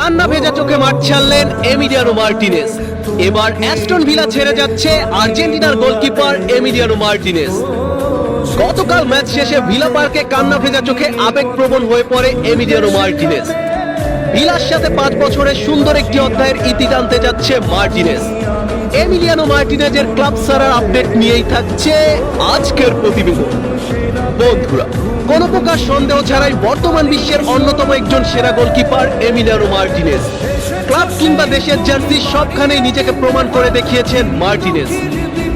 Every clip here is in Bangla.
কান্না ভেজা চোখে মাঠ ছাড়লেন এমিলিয়ানো মার্টিনেজ। এবার অ্যাস্টন ভিলা ছেড়ে যাচ্ছে আর্জেন্টিনার গোলকিপার এমিলিয়ানো মার্টিনেজ। গতকাল ম্যাচ শেষে ভিলা পার্কে কান্না ভেজা চোখে আবেগপ্রবণ হয়ে পড়ে এমিলিয়ানো মার্টিনেজ। ভিলার সাথে 5 বছরের সুন্দর একটি অধ্যায়ের ইতি টানতে যাচ্ছে মার্টিনেজ। এমিলিয়ানো মার্টিনেজের ক্লাব ছাড়ার আপডেট নিয়েই থাকছে আজকের প্রতিবেদন। বন্ধুরা, কোন প্রকার সন্দেহ ছাড়াই বর্তমান বিশ্বের অন্যতম একজন সেরা গোলকিপার এমিলিয়ানো মার্টিনেজ। ক্লাব কিংবা দেশের জার্সি সবখানেই নিজেকে প্রমাণ করে দেখিয়েছেন মার্টিনেজ।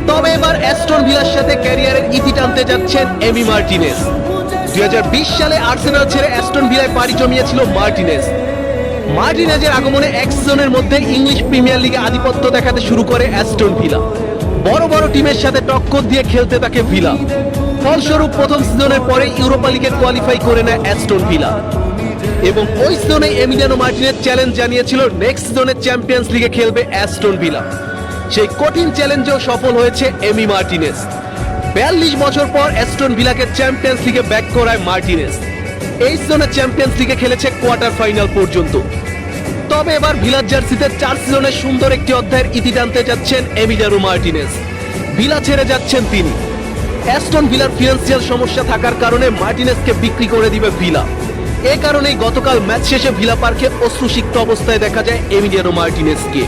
তবে এবার অ্যাস্টন ভিলার সাথে ক্যারিয়ারের ইতি টানতে যাচ্ছেন এমি মার্টিনেজ। 2020 সালে আর্সেনাল ছেড়ে অ্যাস্টন ভিলায় পাড়ি জমিয়েছিল মার্টিনেজ। মার্টিনেজের আগমনে এক সিজনের মধ্যে ইংলিশ প্রিমিয়ার লিগে আধিপত্য দেখাতে শুরু করে অ্যাস্টন ভিলা। বড় বড় টিমের সাথে টক্কর দিয়ে খেলতে থাকে ভিলা। ফলস্বরূপ প্রথম সিজনের পরে ইউরোপা লিগে কোয়ালিফাই করে নেয় অ্যাস্টন ভিলা এবং ওই সিজনে এমিলিয়ানো মার্টিনেজ চ্যালেঞ্জ জানিয়েছিল নেক্সট সিজনে চ্যাম্পিয়ন্স লিগে খেলবে অ্যাস্টন ভিলা। সেই কঠিন চ্যালেঞ্জেও সফল হয়েছে এমি মার্টিনেজ। 42 বছর পর অ্যাস্টন ভিলাকে চ্যাম্পিয়ন্স লিগে ব্যাক করায় মার্টিনেজ। এই সিজনে চ্যাম্পিয়ন্স লিগে খেলেছে কোয়ার্টার ফাইনাল পর্যন্ত। তবে এবার ভিলার জার্সিতে 4 সিজনের সুন্দর একটি অধ্যায়ের ইতি টানতে যাচ্ছেন এমিলিয়ানো মার্টিনেজ। ভিলা ছেড়ে যাচ্ছেন তিনি। অ্যাস্টন ভিলার ফিনান্সিয়াল সমস্যা থাকার কারণে মার্টিনেজকে বিক্রি করে দিবে ভিলা। এ কারণেই গতকাল ম্যাচ শেষে ভিলা পার্কে অশ্রুসিক্ত অবস্থায় দেখা যায় এমিলিয়ানো মার্টিনেজকে।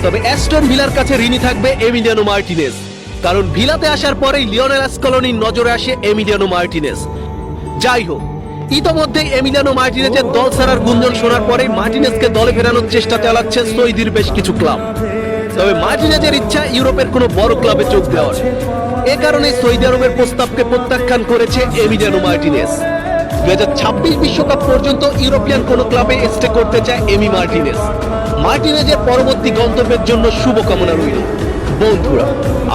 তবে অ্যাস্টন ভিলার কাছে ঋণী থাকবে এমিলিয়ানো মার্টিনেজ, কারণ ভিলাতে আসার পরেই লিওনেল স্কলোনির নজরে আসে এমিলিয়ানো মার্টিনেজ। যাই হোক, ইতোমধ্যেই এমিলিয়ানো মার্টিনেজের দল ছাড়ার গুঞ্জন শোনার পরেই মার্টিনেজকে দলে ফেরানোর চেষ্টা চালাচ্ছে সৌদির বেশ কিছু ক্লাব। তবে মার্টিনেজের ইচ্ছা ইউরোপের কোনো বড় ক্লাবে যোগ দেওয়ার। এ কারণে সৌদি আরবের প্রস্তাবকে প্রত্যাখ্যান করেছে এমিলিয়ানো মার্টিনেজ। 2026 বিশ্বকাপ পর্যন্ত ইউরোপিয়ান কোনো ক্লাবে স্টে করতে চায় এমি মার্টিনেজ। মার্টিনেজের পরবর্তী গন্তব্যের জন্য শুভকামনা রইল। বন্ধুরা,